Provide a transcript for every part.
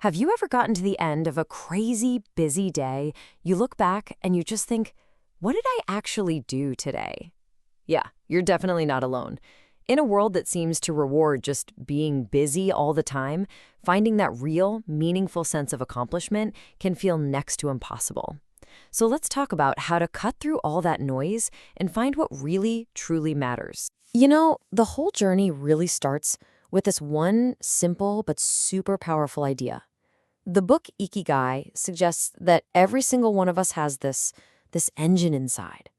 Have you ever gotten to the end of a crazy, busy day, you look back and you just think, what did I actually do today? Yeah, you're definitely not alone. In a world that seems to reward just being busy all the time, finding that real, meaningful sense of accomplishment can feel next to impossible. So let's talk about how to cut through all that noise and find what really, truly matters. The whole journey really starts with this one simple but super powerful idea. The book Ikigai suggests that every single one of us has this engine inside.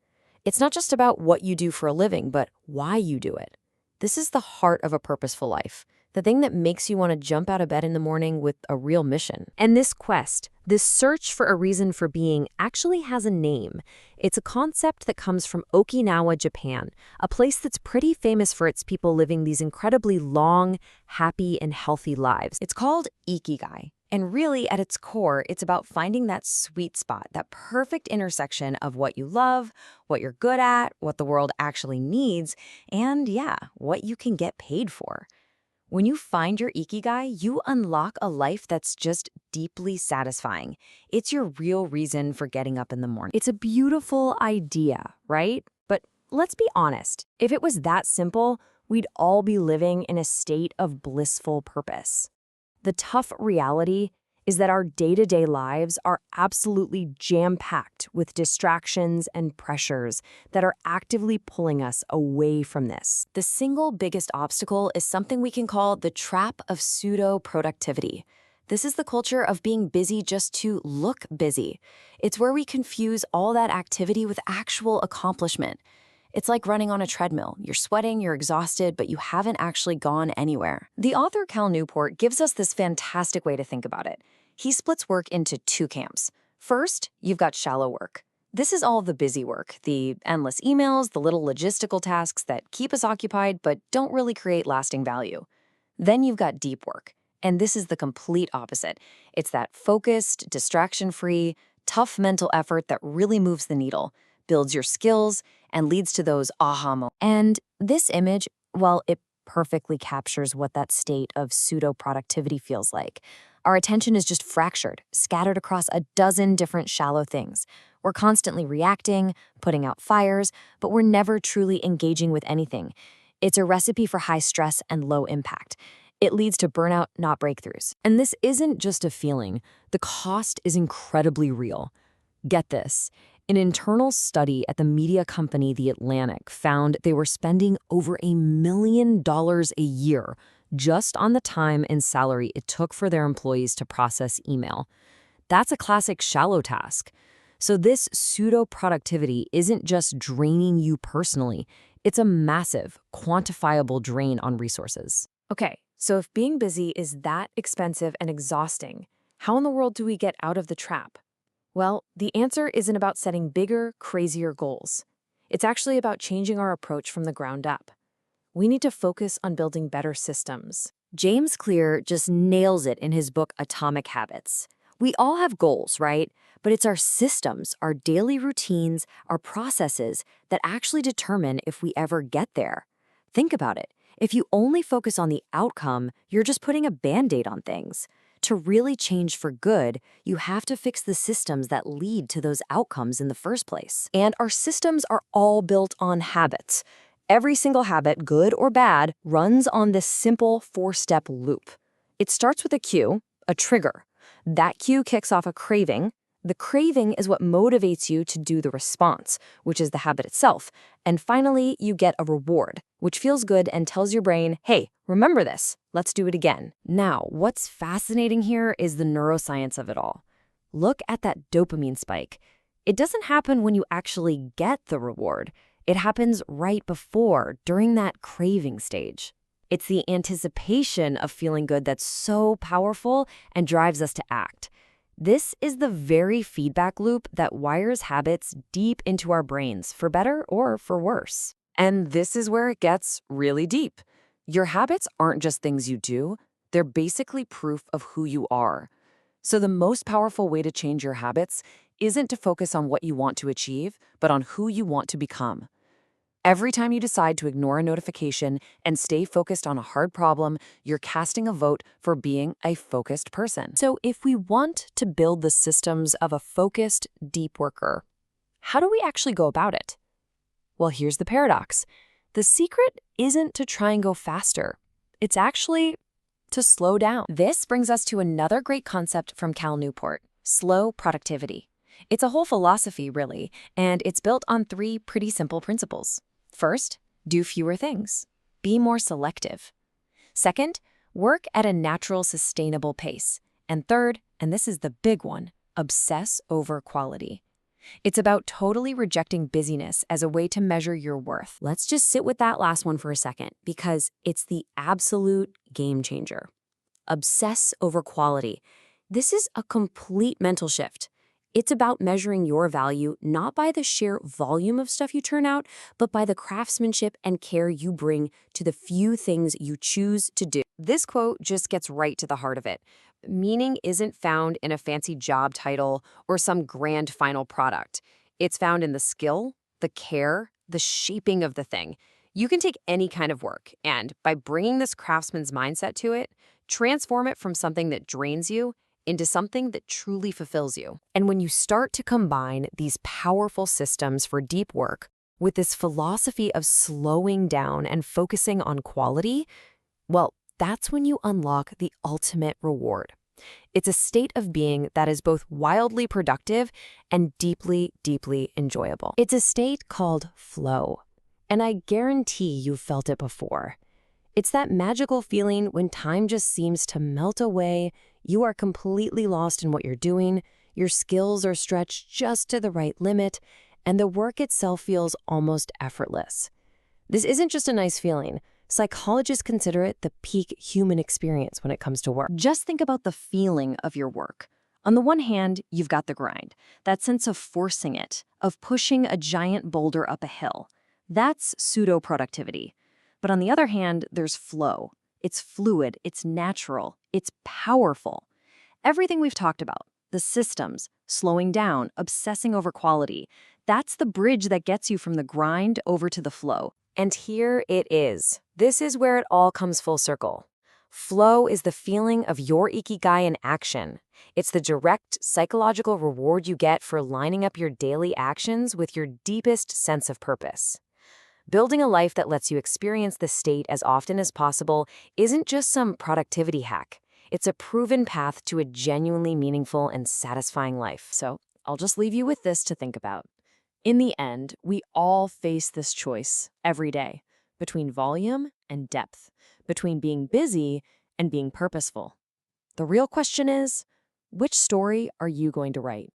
It's not just about what you do for a living, but why you do it. This is the heart of a purposeful life, the thing that makes you want to jump out of bed in the morning with a real mission. And this quest, this search for a reason for being, actually has a name. It's a concept that comes from Okinawa, Japan, a place that's pretty famous for its people living these incredibly long, happy, and healthy lives. It's called Ikigai. And really, at its core, it's about finding that sweet spot, that perfect intersection of what you love, what you're good at, what the world actually needs, and yeah, what you can get paid for. When you find your Ikigai, you unlock a life that's just deeply satisfying. It's your real reason for getting up in the morning. It's a beautiful idea, right? But let's be honest, if it was that simple, we'd all be living in a state of blissful purpose. The tough reality is that our day-to-day lives are absolutely jam-packed with distractions and pressures that are actively pulling us away from this. The single biggest obstacle is something we can call the trap of pseudo-productivity. This is the culture of being busy just to look busy. It's where we confuse all that activity with actual accomplishment. It's like running on a treadmill. You're sweating, you're exhausted, but you haven't actually gone anywhere. The author Cal Newport gives us this fantastic way to think about it. He splits work into two camps. First, you've got shallow work. This is all the busy work, the endless emails, the little logistical tasks that keep us occupied but don't really create lasting value. Then you've got deep work, and this is the complete opposite. It's that focused, distraction-free, tough mental effort that really moves the needle, builds your skills, and leads to those aha moments. And this image, well, it perfectly captures what that state of pseudo-productivity feels like. Our attention is just fractured, scattered across a dozen different shallow things. We're constantly reacting, putting out fires, but we're never truly engaging with anything. It's a recipe for high stress and low impact. It leads to burnout, not breakthroughs. And this isn't just a feeling. The cost is incredibly real. Get this. An internal study at the media company The Atlantic found they were spending over $1 million a year just on the time and salary it took for their employees to process email. That's a classic shallow task. So this pseudo-productivity isn't just draining you personally. It's a massive, quantifiable drain on resources. Okay, so if being busy is that expensive and exhausting, how in the world do we get out of the trap? Well, the answer isn't about setting bigger, crazier goals. It's actually about changing our approach from the ground up. We need to focus on building better systems. James Clear just nails it in his book Atomic Habits. We all have goals, right? But it's our systems, our daily routines, our processes that actually determine if we ever get there. Think about it. If you only focus on the outcome, you're just putting a Band-Aid on things. To really change for good, you have to fix the systems that lead to those outcomes in the first place. And our systems are all built on habits. Every single habit, good or bad, runs on this simple 4-step loop. It starts with a cue, a trigger. That cue kicks off a craving. The craving is what motivates you to do the response, which is the habit itself. And finally, you get a reward, which feels good and tells your brain, hey, remember this, let's do it again. Now, what's fascinating here is the neuroscience of it all. Look at that dopamine spike. It doesn't happen when you actually get the reward. It happens right before, during that craving stage. It's the anticipation of feeling good that's so powerful and drives us to act. This is the very feedback loop that wires habits deep into our brains, for better or for worse. And this is where it gets really deep. Your habits aren't just things you do, they're basically proof of who you are. So the most powerful way to change your habits isn't to focus on what you want to achieve, but on who you want to become. Every time you decide to ignore a notification and stay focused on a hard problem, you're casting a vote for being a focused person. So if we want to build the systems of a focused, deep worker, how do we actually go about it? Well, here's the paradox. The secret isn't to try and go faster. It's actually to slow down. This brings us to another great concept from Cal Newport, slow productivity. It's a whole philosophy, really, and it's built on 3 pretty simple principles. First, do fewer things. Be more selective. Second, work at a natural, sustainable pace. And third, and this is the big one, obsess over quality. It's about totally rejecting busyness as a way to measure your worth. Let's just sit with that last one for a second, because it's the absolute game changer. Obsess over quality. This is a complete mental shift. It's about measuring your value not by the sheer volume of stuff you turn out, but by the craftsmanship and care you bring to the few things you choose to do. This quote just gets right to the heart of it. Meaning isn't found in a fancy job title or some grand final product. It's found in the skill, the care, the shaping of the thing. You can take any kind of work and, by bringing this craftsman's mindset to it, transform it from something that drains you into something that truly fulfills you. And when you start to combine these powerful systems for deep work with this philosophy of slowing down and focusing on quality, well, that's when you unlock the ultimate reward. It's a state of being that is both wildly productive and deeply, deeply enjoyable. It's a state called flow, and I guarantee you've felt it before. It's that magical feeling when time just seems to melt away, you are completely lost in what you're doing, your skills are stretched just to the right limit, and the work itself feels almost effortless. This isn't just a nice feeling. Psychologists consider it the peak human experience when it comes to work. Just think about the feeling of your work. On the one hand, you've got the grind, that sense of forcing it, of pushing a giant boulder up a hill. That's pseudo-productivity. But on the other hand, there's flow. It's fluid, it's natural, it's powerful. Everything we've talked about, the systems, slowing down, obsessing over quality, that's the bridge that gets you from the grind over to the flow. And here it is. This is where it all comes full circle. Flow is the feeling of your ikigai in action. It's the direct psychological reward you get for lining up your daily actions with your deepest sense of purpose. Building a life that lets you experience this state as often as possible isn't just some productivity hack. It's a proven path to a genuinely meaningful and satisfying life. So I'll just leave you with this to think about. In the end, we all face this choice every day between volume and depth, between being busy and being purposeful. The real question is, which story are you going to write?